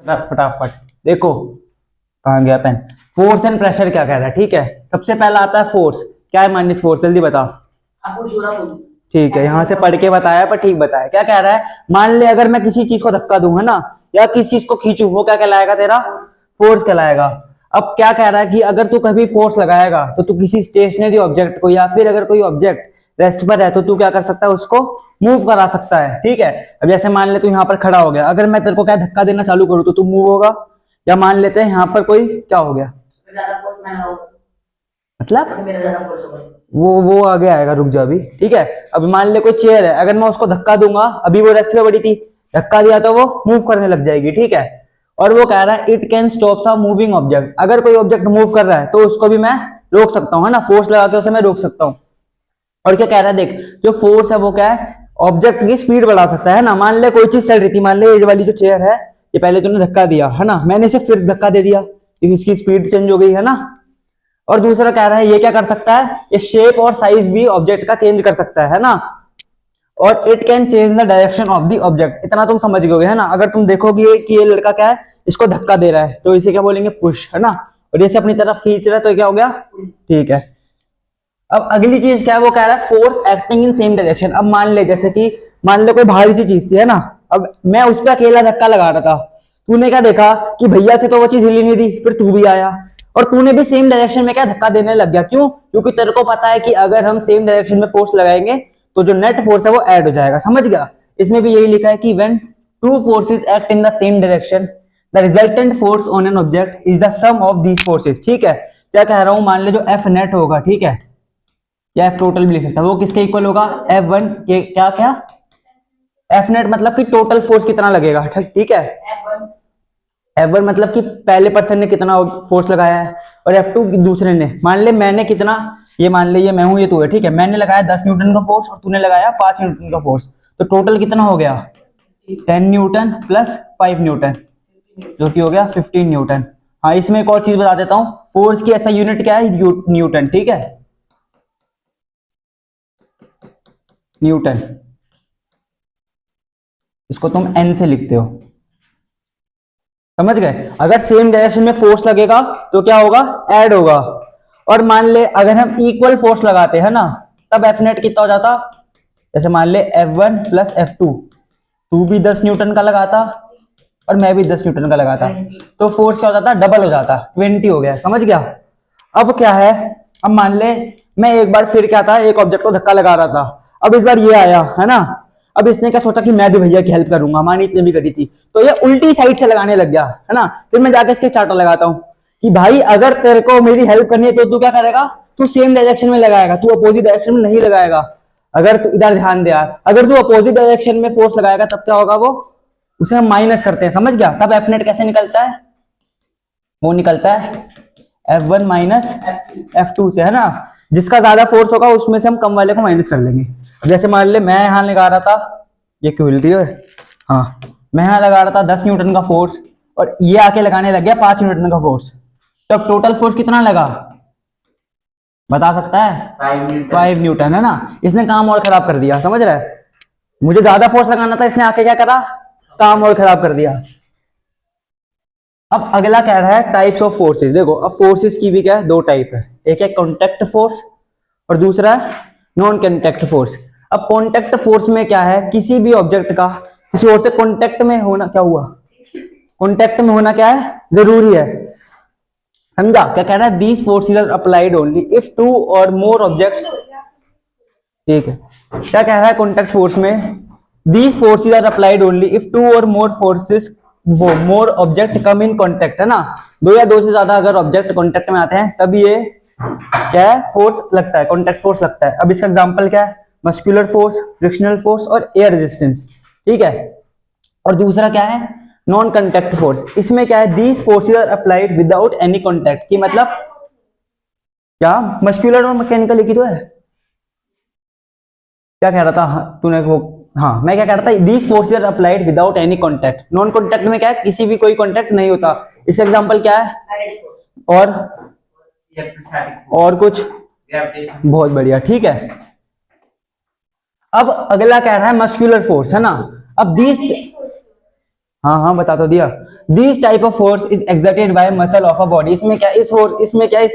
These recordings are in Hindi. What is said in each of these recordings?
फटाफट देखो कहाँ गया पेन। फोर्स एंड प्रेशर क्या कह रहा है, ठीक है। सबसे पहला आता है फोर्स। क्या है माननित फोर्स, जल्दी बता। ठीक है, यहाँ से पढ़ के बताया पर ठीक बताया। क्या कह रहा है, मान ले अगर मैं किसी चीज को धक्का दूं, है ना, या किसी चीज को खींचूं, वो क्या कहलाएगा तेरा, फोर्स कहलाएगा। अब क्या कह रहा है कि अगर तू कभी फोर्स लगाएगा तो तू किसी स्टेशनरी ऑब्जेक्ट को, या फिर अगर कोई ऑब्जेक्ट रेस्ट पर है तो तू क्या कर सकता है, उसको मूव करा सकता है, ठीक है। अब जैसे मान ले तू यहाँ पर खड़ा हो गया, अगर मैं तेरे को क्या धक्का देना चालू करूँ तो तू मूव होगा। या मान लेते हैं यहाँ पर कोई क्या हो गया, मतलब वो आगे आएगा, रुक जा अभी, ठीक है। अब मान ले कोई चेयर है, अगर मैं उसको धक्का दूंगा, अभी वो रेस्ट पे पड़ी थी, धक्का दिया तो वो मूव करने लग जाएगी, ठीक है। और वो कह रहा है it can stop a moving object. अगर कोई ऑब्जेक्ट मूव कर रहा है तो उसको भी मैं रोक सकता हूँ, है ना, फोर्स लगा के उसे मैं रोक सकता हूँ। और क्या कह रहा है, देख जो फोर्स है वो क्या है, ऑब्जेक्ट की स्पीड बढ़ा सकता है ना। मान ले कोई चीज चल रही थी, मान ले ये वाली जो चेयर है, ये पहले तूने धक्का दिया, है ना, मैंने इसे फिर धक्का दे दिया, इसकी स्पीड चेंज हो गई, है ना। और दूसरा कह रहा है ये क्या कर सकता है, ये शेप और साइज भी ऑब्जेक्ट का चेंज कर सकता है ना। और it can change the direction of the object. इतना तुम समझ गए, है ना। अगर तुम देखोगे कि ये लड़का क्या है, इसको धक्का दे रहा है, तो इसे क्या बोलेंगे, पुश, है ना। और जैसे अपनी तरफ खींच रहा है तो क्या हो गया, ठीक है। अब अगली चीज क्या है, वो कह रहा है force acting in same direction. अब मान ले जैसे कि मान ले कोई भारी सी चीज थी, है ना, अब मैं उस पर अकेला धक्का लगा रहा था, तूने क्या देखा कि भैया से तो वो चीज हिली नहीं थी, फिर तू भी आया और तूने भी सेम डायरेक्शन में क्या धक्का देने लग गया। क्यों, क्योंकि तेरे को पता है कि अगर हम सेम डायरेक्शन में फोर्स लगाएंगे तो जो नेट फोर्स है वो ऐड हो जाएगा, समझ गया। इसमें भी यही लिखा है कि when two forces act in the same direction the resultant force on an object is the sum of these forces, ठीक है। क्या कह रहा हूं, मान ले जो एफ नेट होगा, ठीक है, या एफ टोटल भी लिख सकता है, वो किसके इक्वल होगा, एफ वन के, क्या क्या, एफ नेट मतलब कि टोटल फोर्स कितना लगेगा, ठीक है। एफ वन मतलब कि पहले पर्सन ने कितना फोर्स लगाया है, और एफ टू दूसरे ने। मान ले मैंने कितना, ये मान ले ये मैं हूं, ये तू है, ठीक है, मैंने लगाया 10 न्यूटन का फोर्स और तूने लगाया 5 न्यूटन का फोर्स, तो टोटल कितना हो गया, 10 न्यूटन प्लस 5 न्यूटन, जो कि हो गया 15 न्यूटन। हाँ, इसमें एक और चीज बता देता हूं, फोर्स की ऐसा यूनिट क्या है, न्यूटन, ठीक है, न्यूटन। इसको तुम एन से लिखते हो, समझ गए। अगर सेम डायरेक्शन में फोर्स लगेगा तो क्या होगा, ऐड होगा। और मान ले अगर हम इक्वल फोर्स लगाते हैं ना, तब एफ नेट कितना हो जाता, जैसे मान ले F1 प्लस F2, तू भी 10 न्यूटन का लगाता और मैं भी 10 न्यूटन का लगाता, तो फोर्स क्या हो जाता, डबल हो जाता, 20 हो गया, समझ गया। अब क्या है, अब मान ले मैं एक बार फिर क्या था, एक ऑब्जेक्ट को धक्का लगा रहा था, अब इस बार ये आया, है ना। अब इसने क्या सोचा कि मैं भी भैया की हेल्प करूंगा, मानी इतने भी करी थी, तो ये उल्टी साइड से लगाने लग गया, है ना। फिर मैं जाके इसके चार्टर लगाता हूं कि भाई अगर तेरे को मेरी हेल्प करनी है तो तू क्या करेगा, तू सेम डायरेक्शन में लगाएगा, तू अपोजिट डायरेक्शन में नहीं लगाएगा। अगर तू इधर ध्यान दे यार, अगर तू अपोजिट डायरेक्शन में फोर्स लगाएगा तब क्या होगा, वो उसे हम माइनस करते हैं, समझ गया। तब एफ नेट कैसे निकलता है, वो निकलता है F1 माइनस F2 से, है ना। जिसका ज्यादा फोर्स होगा उसमें से हम कम वाले को माइनस कर लेंगे। जैसे मान ले मैं यहां लगा रहा था, ये क्यों हिल रही है, हाँ, मैं यहां लगा रहा था 10 न्यूटन का फोर्स और ये आके लगाने लग गया 5 न्यूटन का फोर्स, तो अब टोटल फोर्स कितना लगा, बता सकता है, 5 न्यूटन, है ना। इसने काम और खराब कर दिया, समझ रहा है। मुझे ज्यादा फोर्स लगाना था, इसने आके क्या करा, काम और खराब कर दिया। अब अगला कह रहा है टाइप्स ऑफ फोर्सेस। देखो अब फोर्सेस की भी क्या है, दो टाइप है, एक है कॉन्टेक्ट फोर्स और दूसरा है नॉन कॉन्टेक्ट फोर्स। अब कॉन्टेक्ट फोर्स में क्या है, किसी भी ऑब्जेक्ट का किसी और से कॉन्टेक्ट में होना, क्या हुआ, कॉन्टेक्ट में होना क्या है, जरूरी है, समझा। क्या कह रहा है, these forces are applied only if two or more objects, ठीक है। क्या कह रहा है कॉन्टेक्ट फोर्स में, these forces are applied only if two or more forces, वो मोर ऑब्जेक्ट कम इन कांटेक्ट, है ना। दो या दो से ज्यादा अगर ऑब्जेक्ट कांटेक्ट में आते हैं तब ये क्या है, फोर्स लगता है, कांटेक्ट फोर्स लगता है। अब इसका एग्जांपल क्या है, मस्कुलर फोर्स, फ्रिक्शनल फोर्स और एयर रेजिस्टेंस, ठीक है। और दूसरा क्या है, नॉन कांटेक्ट फोर्स। इसमें क्या है, these forces are applied without any contact, की मतलब क्या, मस्कुलर और मैकेनिकल एक ही तो है। क्या कह रहा था, तूने वो, हाँ मैं क्या कह रहा था, these forces are applied without any contact. Non contact में क्या है, किसी भी कोई कांटेक्ट नहीं होता। इसका एग्जांपल क्या है, और कुछ, बहुत बढ़िया, ठीक है। अब अगला कह रहा है मस्कुलर फोर्स, है ना। अब दीज, हाँ हाँ बता तो दिया। This type of force is exerted by muscle of a body. इसमें क्या इस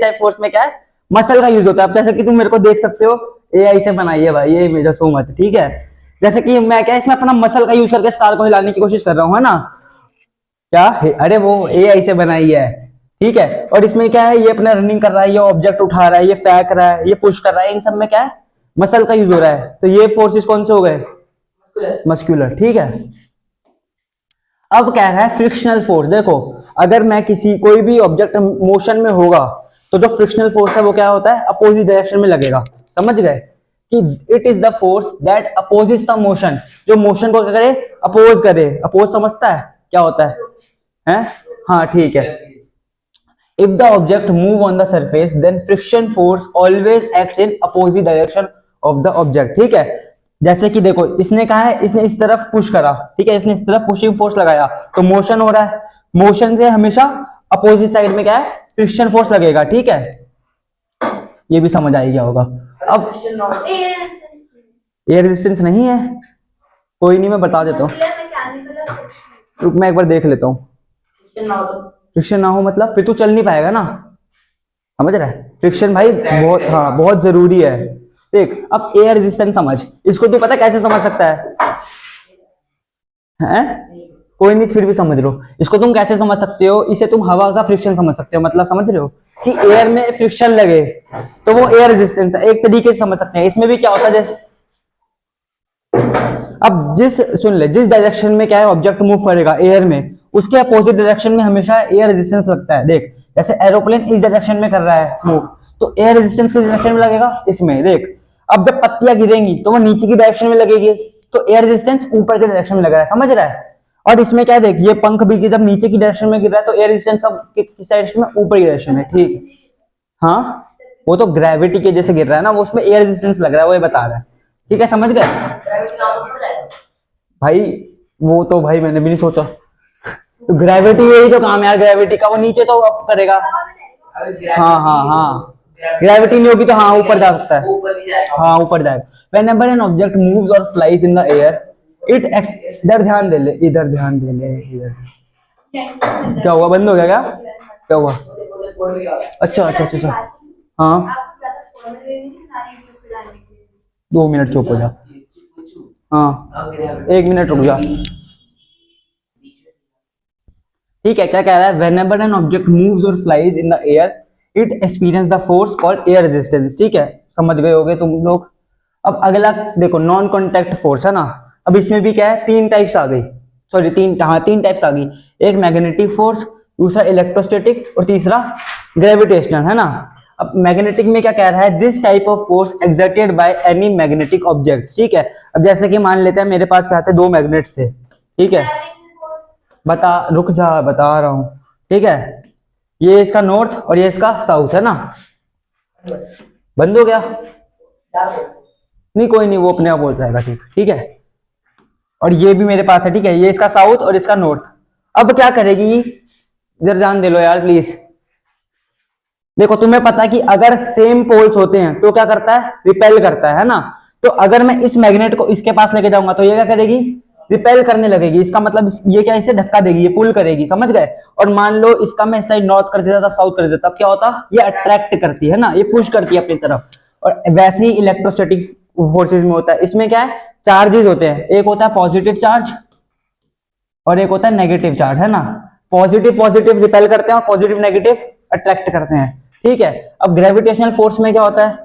टाइप फोर्स में क्या है, मसल का यूज होता है। अब जैसे कि तुम मेरे को देख सकते हो, एआई से बनाई है भाई ये मेरा सो मत, ठीक है। जैसे कि मैं क्या इसमें अपना मसल का यूज करके इस कार को हिलाने की कोशिश कर रहा हूँ, है ना। क्या अरे वो एआई से बनाई है, ठीक है। और इसमें क्या है, ये अपना रनिंग कर रहा है, ये ऑब्जेक्ट उठा रहा है, ये फेंक रहा है, ये पुश कर रहा है, इन सब में क्या है, मसल का यूज हो रहा है। तो ये फोर्सेस कौन से हो गए, मस्कुलर, ठीक है। अब क्या है फ्रिक्शनल फोर्स। देखो अगर मैं किसी कोई भी ऑब्जेक्ट मोशन में होगा तो जो फ्रिक्शनल फोर्स है वो क्या होता है, अपोजिट डायरेक्शन में लगेगा। समझ गए कि it is the force that opposes the motion, जो मोशन को क्या करे, अपोज करे। अपोज समझता है क्या होता है? हाँ ठीक है। If the object move on the surface then friction force always acts in opposite direction of the object, ठीक है। जैसे कि देखो इसने कहा है, इसने इस तरफ पुश करा, ठीक है, इसने इस तरफ पुशिंग फोर्स लगाया तो मोशन हो रहा है। मोशन से हमेशा अपोजिट साइड में क्या है, फ्रिक्शन फोर्स लगेगा, ठीक है। ये भी समझ आ गया होगा। अब एयर रेजिस्टेंस नहीं है, कोई नहीं मैं बता देता हूँ, मैं एक बार देख लेता हूँ। फ्रिक्शन ना हो मतलब फिर तू चल नहीं पाएगा ना, समझ रहा है। फ्रिक्शन भाई बहुत, हाँ बहुत जरूरी है। देख अब एयर रेजिस्टेंस समझ, इसको तू पता कैसे समझ सकता है? कोई नहीं फिर भी समझ लो इसको। तुम कैसे समझ सकते हो, इसे तुम हवा का फ्रिक्शन समझ सकते हो। मतलब समझ रहे हो कि एयर में फ्रिक्शन लगे तो वो एयर रेजिस्टेंस है, एक तरीके से समझ सकते हैं। इसमें भी क्या होता है, जैसे अब सुन ले, जिस डायरेक्शन में क्या है ऑब्जेक्ट मूव करेगा एयर में, उसके अपोजिट डायरेक्शन में हमेशा एयर रेजिस्टेंस लगता है। देख जैसे एरोप्लेन इस डायरेक्शन में कर रहा है मूव, तो एयर रेजिस्टेंस किस डायरेक्शन में लगेगा, इसमें। देख अब जब पत्तियां गिरेंगी तो वो नीचे की डायरेक्शन में लगेगी, तो एयर रेजिस्टेंस ऊपर के डायरेक्शन में लग रहा है, समझ रहा है। और इसमें क्या देख, ये पंख भी जब नीचे की डायरेक्शन में गिर रहा है तो एयर रेजिस्टेंस किस डायरेक्शन में, ऊपर की डायरेक्शन में, ठीक। हाँ वो तो ग्रेविटी के जैसे गिर रहा है ना, वो उसमें एयर रेजिस्टेंस लग रहा है, वो ये बता रहा है, ठीक है, समझ गए भाई। वो तो भाई मैंने भी नहीं सोचा, तो ग्रेविटी यही तो काम है यार, ग्रेविटी का वो नीचे तो अप करेगा। हाँ हाँ हाँ, ग्रेविटी नहीं होगी तो हाँ ऊपर जा सकता है, हाँ ऊपर जाएगा। whenever an object moves or flies in the air it इधर ध्यान दे ले, इधर ध्यान दे ले, इधर। क्या हुआ, बंद हो गया क्या, क्या हुआ? अच्छा अच्छा अच्छा अच्छा, हाँ 2 मिनट चुप हो जा, हाँ 1 मिनट रुक जा, ठीक है। क्या कह रहा है, whenever an object moves or flies in the air it experience the force called air resistance, ठीक है, समझ गए होगे तुम लोग। अब अगला देखो नॉन कॉन्टैक्ट फोर्स है ना। अब इसमें भी क्या है, तीन टाइप्स आ गई, सॉरी तीन टाइप्स आ गई। एक मैग्नेटिक फोर्स, दूसरा इलेक्ट्रोस्टैटिक और तीसरा ग्रेविटेशनल, है ना। अब मैग्नेटिक में क्या कह रहा है, this type of force exerted by any magnetic objects, ठीक है। अब जैसे कि मान लेते हैं मेरे पास क्या थे, दो मैग्नेट्स थे, ठीक है। रुक जा बता रहा हूं, ठीक है। ये इसका नॉर्थ और ये इसका साउथ है ना। बंद हो गया, नहीं कोई नहीं, वो अपने आप हो जाएगा, ठीक, ठीक है। और ये भी मेरे पास है, ठीक है, ये इसका साउथ और इसका नॉर्थ। अब क्या करेगी, इधर ध्यान दे लो यार प्लीज। देखो तुम्हें पता है कि अगर सेम पोल्स होते हैं तो क्या करता है, रिपेल करता है ना। तो अगर मैं इस मैग्नेट को इसके पास लेके जाऊंगा तो ये क्या करेगी, रिपेल करने लगेगी। इसका मतलब ये क्या, इसे धक्का देगी, ये पुल करेगी, समझ गए। और मान लो इसका मैं इस साइड नॉर्थ कर देता तब साउथ कर देता, तब क्या होता, ये अट्रैक्ट करती है ना, ये पुश करती है अपनी तरफ। और वैसे ही इलेक्ट्रोस्टैटिक फोर्सेज में होता है। इसमें क्या है, चार्जेस होते हैं, एक होता है पॉजिटिव चार्ज और एक होता है नेगेटिव चार्ज, है ना। पॉजिटिव पॉजिटिव रिपेल करते हैं और पॉजिटिव नेगेटिव अट्रैक्ट करते हैं, ठीक है। अब ग्रेविटेशनल फोर्स में क्या होता है,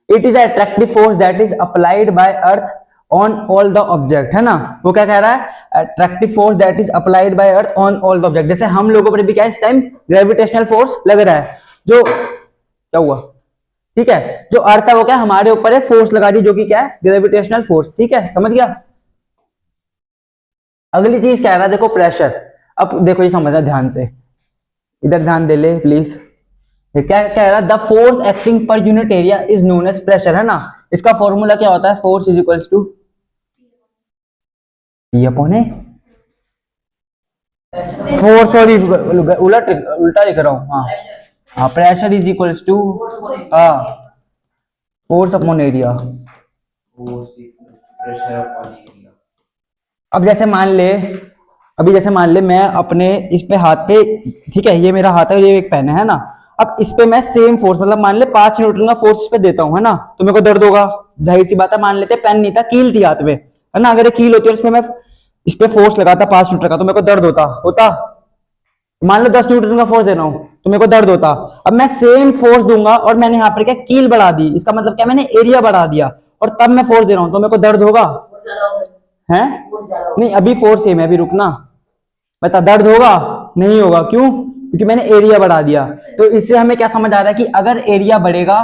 it is attractive force that is applied by earth on all the object, है ना। वो क्या कह रहा है, attractive force that is applied by earth on all the object. जैसे हम लोगों पर भी क्या इस टाइम ग्रेविटेशनल फोर्स लग रहा है, जो क्या हुआ, ठीक है, जो अर्थ है वो क्या हमारे ऊपर है, फोर्स लगा दी, जो कि क्या है, ग्रेविटेशनल फोर्स, ठीक है, समझ गया। अगली चीज क्या है ना, देखो प्रेशर। अब देखो ये समझना ध्यान से, इधर ध्यान दे ले प्लीज। क्या कह रहा है, the force acting per unit area is known as pressure, है ना। इसका फॉर्मूला क्या होता है, force is equals to P upon A, force, sorry उल्टा लिख रहा हूं, हाँ हाँ, प्रेशर इज इक्वल्स टू, हाँ फोर्स अपॉन एरिया। अब जैसे मान ले अभी जैसे मान ले मैं अपने इस पे हाथ पे, ठीक है, ये मेरा हाथ है और ये एक पेन है ना, अब इस पे मैं सेम फोर्स, मतलब मान ले 5 न्यूटन का फोर्स इस पे देता हूं, है ना, तो मेरे को दर्द होगा। जाहिर सी बात है, मान लेते पेन नहीं था, कील थी हाथ में, है ना, अगर ये कील होती और इसमें मैं इस पे फोर्स लगाता 5 न्यूटन का, तो मेरे को दर्द होता। मान लो 10 न्यूटन का फोर्स दे रहा हूं तो मेरे को दर्द होता। अब मैं सेम फोर्स दूंगा और मैंने यहाँ पर क्या कील बढ़ा दी, इसका मतलब क्या, मैंने एरिया बढ़ा दिया, और तब मैं फोर्स दे रहा हूं तो मेरे को दर्द होगा, है? नहीं, अभी फोर्स सेम है, अभी रुकना, बता, दर्द होगा? नहीं होगा, क्यों? क्योंकि मैंने एरिया बढ़ा दिया। तो इससे हमें क्या समझ आ रहा है कि अगर एरिया बढ़ेगा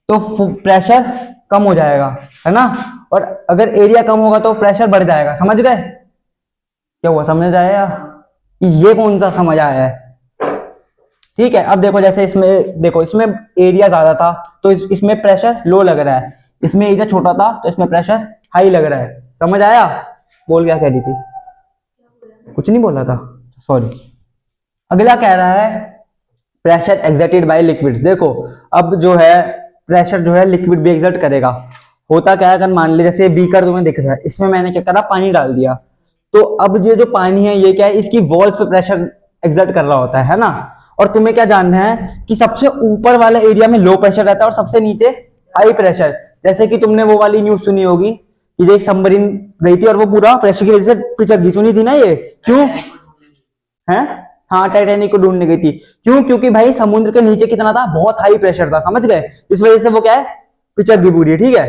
तो प्रेशर कम हो जाएगा, है ना, और अगर एरिया कम होगा तो प्रेशर बढ़ जाएगा। समझ गए क्या हुआ? समझ आया? ये कौन सा समझ आया है? ठीक है, अब देखो, जैसे इसमें देखो, इसमें एरिया ज्यादा था तो इसमें प्रेशर लो लग रहा है, इसमें एरिया छोटा था तो इसमें प्रेशर हाई लग रहा है। समझ आया? बोल, क्या कह रही थी? कुछ नहीं बोला था, सॉरी। अगला कह रहा है प्रेशर एक्सर्टेड बाय लिक्विड्स। देखो, अब जो है प्रेशर जो है लिक्विड भी एक्सर्ट करेगा। होता क्या है, अगर मान ली जैसे बीकर तुम्हें दिख रहा है, इसमें मैंने क्या करा, पानी डाल दिया, तो अब ये जो पानी है ये क्या है, इसकी वॉल्स पे प्रेशर एक्सर्ट कर रहा होता है ना। और तुम्हें क्या जानना है कि सबसे ऊपर वाले एरिया में लो प्रेशर रहता है और सबसे नीचे हाई प्रेशर। जैसे कि तुमने वो वाली न्यूज सुनी होगी कि एक सबमरीन गई थी और वो पूरा प्रेशर की वजह से पिछड़ गई, सुनी थी ना ये? क्यों है? हाँ, टाइटैनिक को ढूंढने गई थी। क्यों? क्योंकि भाई समुद्र के नीचे कितना था, बहुत हाई प्रेशर था, समझ गए, इस वजह से वो क्या है, पिछड़ गई पूरी। ठीक है,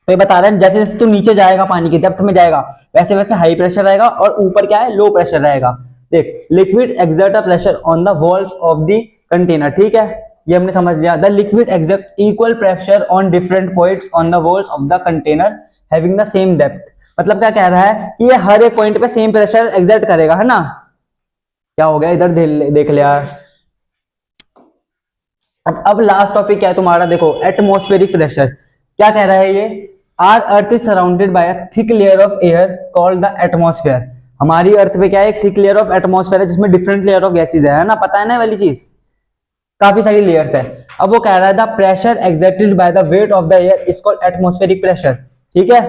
तो ये बता रहे हैं जैसे जैसे तू नीचे जाएगा, पानी की डेप्थ में जाएगा, वैसे वैसे हाई प्रेशर रहेगा और ऊपर क्या है, लो प्रेशर रहेगा। देख, liquid exert a pressure on the walls of the container. ठीक है, ये हमने समझ लिया। The liquid exert equal pressure on different points on the walls of the container having the same depth. मतलब क्या कह रहा है कि ये हर एक पॉइंट पे सेम प्रेशर एक्सर्ट करेगा, है ना। क्या हो गया, इधर देख ले यार। अब लास्ट टॉपिक क्या है तुम्हारा, देखो, एटमॉस्फेरिक प्रेशर। क्या कह रहा है ये? Our earth is surrounded by a thick layer of air called the atmosphere. हमारी अर्थ पे क्या है, एक थिक लेयर ऑफ एटमॉस्फेयर है जिसमें डिफरेंट लेयर ऑफ गैसेज है ना, पता है ना वाली चीज, काफी सारी लेयर्स है। अब वो कह रहा है the pressure exerted by the weight of the air is called atmospheric pressure. ठीक है,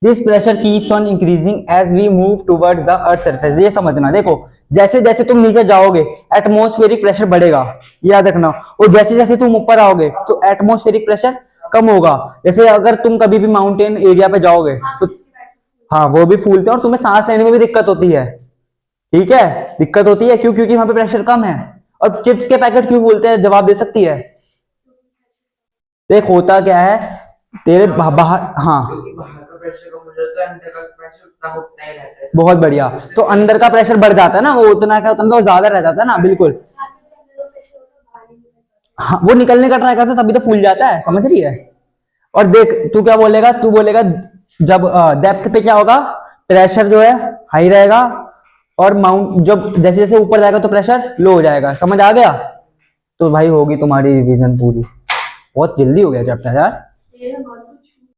this pressure keeps on increasing as we move towards the earth surface. ये समझना, देखो, जैसे जैसे तुम नीचे जाओगे एटमॉस्फेरिक प्रेशर बढ़ेगा, याद रखना, और जैसे जैसे तुम ऊपर आओगे तो एटमॉस्फेरिक प्रेशर कम होगा। जैसे अगर तुम कभी भी माउंटेन एरिया पे जाओगे तो हाँ, वो भी फूलते हैं और तुम्हें सांस लेने में भी दिक्कत होती है। ठीक है, दिक्कत होती है, क्यों? क्योंकि वहां पे प्रेशर कम है। और चिप्स के पैकेट क्यों फूलते हैं, जवाब दे सकती है? देख, होता क्या है, तेरे बाहर, हाँ, बहुत बढ़िया, तो अंदर का प्रेशर बढ़ जाता है ना, वो उतना का उतना तो ज्यादा रह जाता है ना, बिल्कुल। हाँ, वो निकलने का ट्राई करता है तभी तो फूल जाता है, समझ रही है। और देख, तू क्या बोलेगा, तू बोलेगा जब डेप्थ पे क्या होगा, प्रेशर जो है हाई रहेगा, और माउंट जब जैसे जैसे ऊपर जाएगा तो प्रेशर लो हो जाएगा। समझ आ गया? तो भाई होगी तुम्हारी रिवीजन पूरी, बहुत जल्दी हो गया चैप्टर यार।